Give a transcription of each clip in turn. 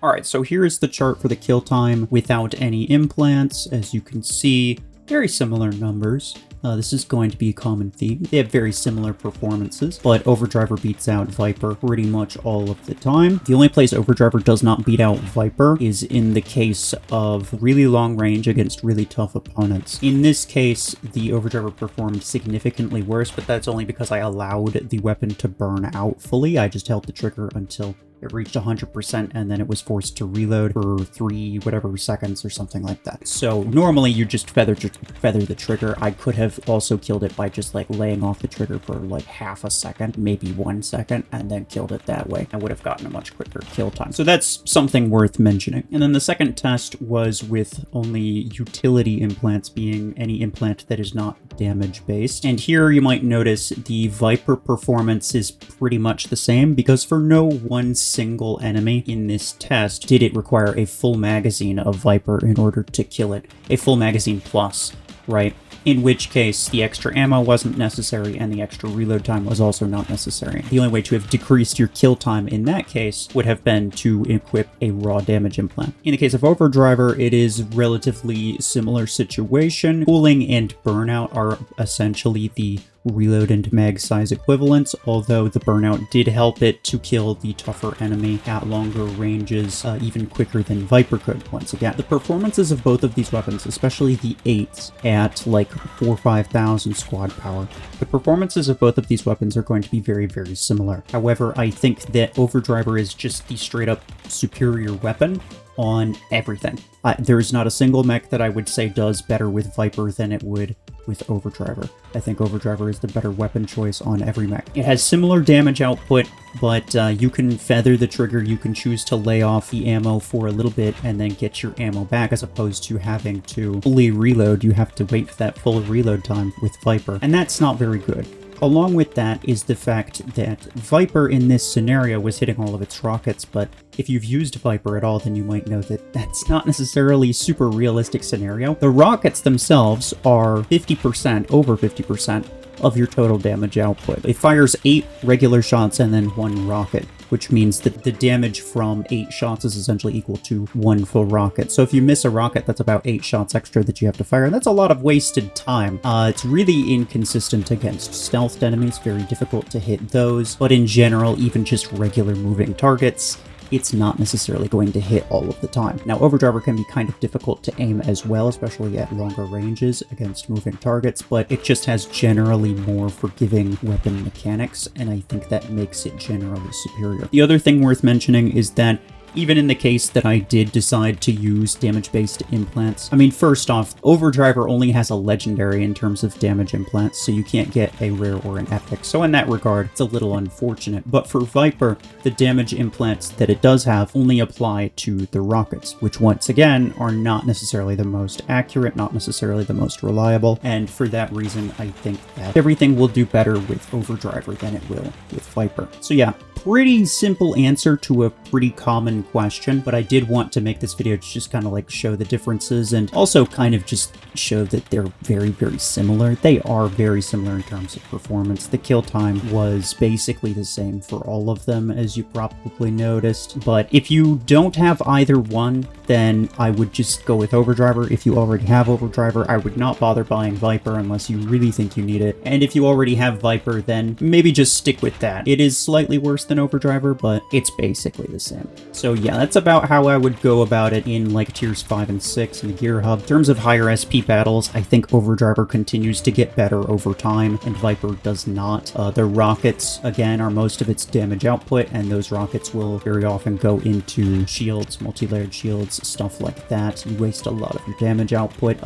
Alright, so here's the chart for the kill time without any implants. As you can see, very similar numbers. This is going to be a common theme. They have very similar performances, but OVERDRIVER beats out VIPER pretty much all of the time. The only place OVERDRIVER does not beat out VIPER is in the case of really long range against really tough opponents. In this case, the OVERDRIVER performed significantly worse, but that's only because I allowed the weapon to burn out fully. I just held the trigger until it reached 100% and then it was forced to reload for 3 whatever seconds or something like that. So normally you just feather the trigger. I could have also killed it by just like laying off the trigger for like half a second, maybe 1 second, and then killed it that way. I would have gotten a much quicker kill time. So that's something worth mentioning. And then the second test was with only utility implants, being any implant that is not damage based. And here you might notice the VIPER performance is pretty much the same, because for no one single enemy in this test did it require a full magazine of VIPER in order to kill it. A full magazine plus, right? In which case, the extra ammo wasn't necessary and the extra reload time was also not necessary. The only way to have decreased your kill time in that case would have been to equip a raw damage implant. In the case of OVERDRIVER, it is relatively similar situation. Cooling and burnout are essentially the reload and mag size equivalents, although the burnout did help it to kill the tougher enemy at longer ranges even quicker than VIPER could. Once again, the performances of both of these weapons, especially the 8s at like 4,000 or 5,000 squad power, the performances of both of these weapons are going to be very, very similar. However, I think that OVERDRIVER is just the straight up superior weapon on everything. There is not a single mech that I would say does better with VIPER than it would with OVERDRIVER. I think OVERDRIVER is the better weapon choice on every mech. It has similar damage output, but you can feather the trigger, you can choose to lay off the ammo for a little bit and then get your ammo back, as opposed to having to fully reload. You have to wait for that full reload time with VIPER, and that's not very good. Along with that is the fact that VIPER in this scenario was hitting all of its rockets, but if you've used VIPER at all, then you might know that that's not necessarily a super realistic scenario. The rockets themselves are 50%, over 50% of your total damage output. It fires 8 regular shots and then 1 rocket, which means that the damage from 8 shots is essentially equal to 1 full rocket. So if you miss a rocket, that's about 8 shots extra that you have to fire, and that's a lot of wasted time. It's really inconsistent against stealthed enemies, very difficult to hit those, but in general, even just regular moving targets, it's not necessarily going to hit all of the time. Now, OVERDRIVER can be kind of difficult to aim as well, especially at longer ranges against moving targets, but it just has generally more forgiving weapon mechanics, and I think that makes it generally superior. The other thing worth mentioning is that even in the case that I did decide to use damage-based implants, I mean, first off, OVERDRIVER only has a legendary in terms of damage implants, so you can't get a rare or an epic. So in that regard, it's a little unfortunate. But for VIPER, the damage implants that it does have only apply to the rockets, which once again are not necessarily the most accurate, not necessarily the most reliable. And for that reason, I think that everything will do better with OVERDRIVER than it will with VIPER. So yeah, pretty simple answer to a pretty common question, but I did want to make this video to just kind of like show the differences and also kind of just show that they're very, very similar. They are very similar in terms of performance. The kill time was basically the same for all of them, as you probably noticed, but if you don't have either one, then I would just go with OVERDRIVER. If you already have OVERDRIVER, I would not bother buying VIPER unless you really think you need it. And if you already have VIPER, then maybe just stick with that. It is slightly worse than OVERDRIVER, but it's basically the same. So yeah, that's about how I would go about it in like tiers 5 and 6 in the Gear Hub. In terms of higher SP battles, I think OVERDRIVER continues to get better over time, and VIPER does not. The rockets, again, are most of its damage output, and those rockets will very often go into shields, multi-layered shields, stuff like that. You waste a lot of your damage output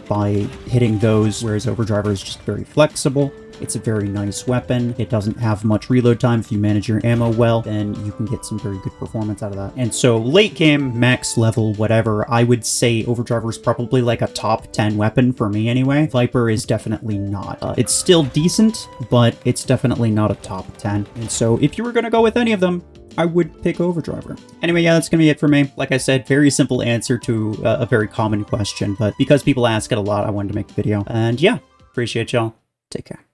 by hitting those, whereas OVERDRIVER is just very flexible. It's a very nice weapon. It doesn't have much reload time. If you manage your ammo well, then you can get some very good performance out of that. And so late game, max level, whatever, I would say OVERDRIVER is probably like a top 10 weapon for me anyway. VIPER is definitely not. It's still decent, but it's definitely not a top 10. And so if you were going to go with any of them, I would pick OVERDRIVER. Anyway, yeah, that's going to be it for me. Like I said, very simple answer to a very common question, but because people ask it a lot, I wanted to make the video. And yeah, appreciate y'all. Take care.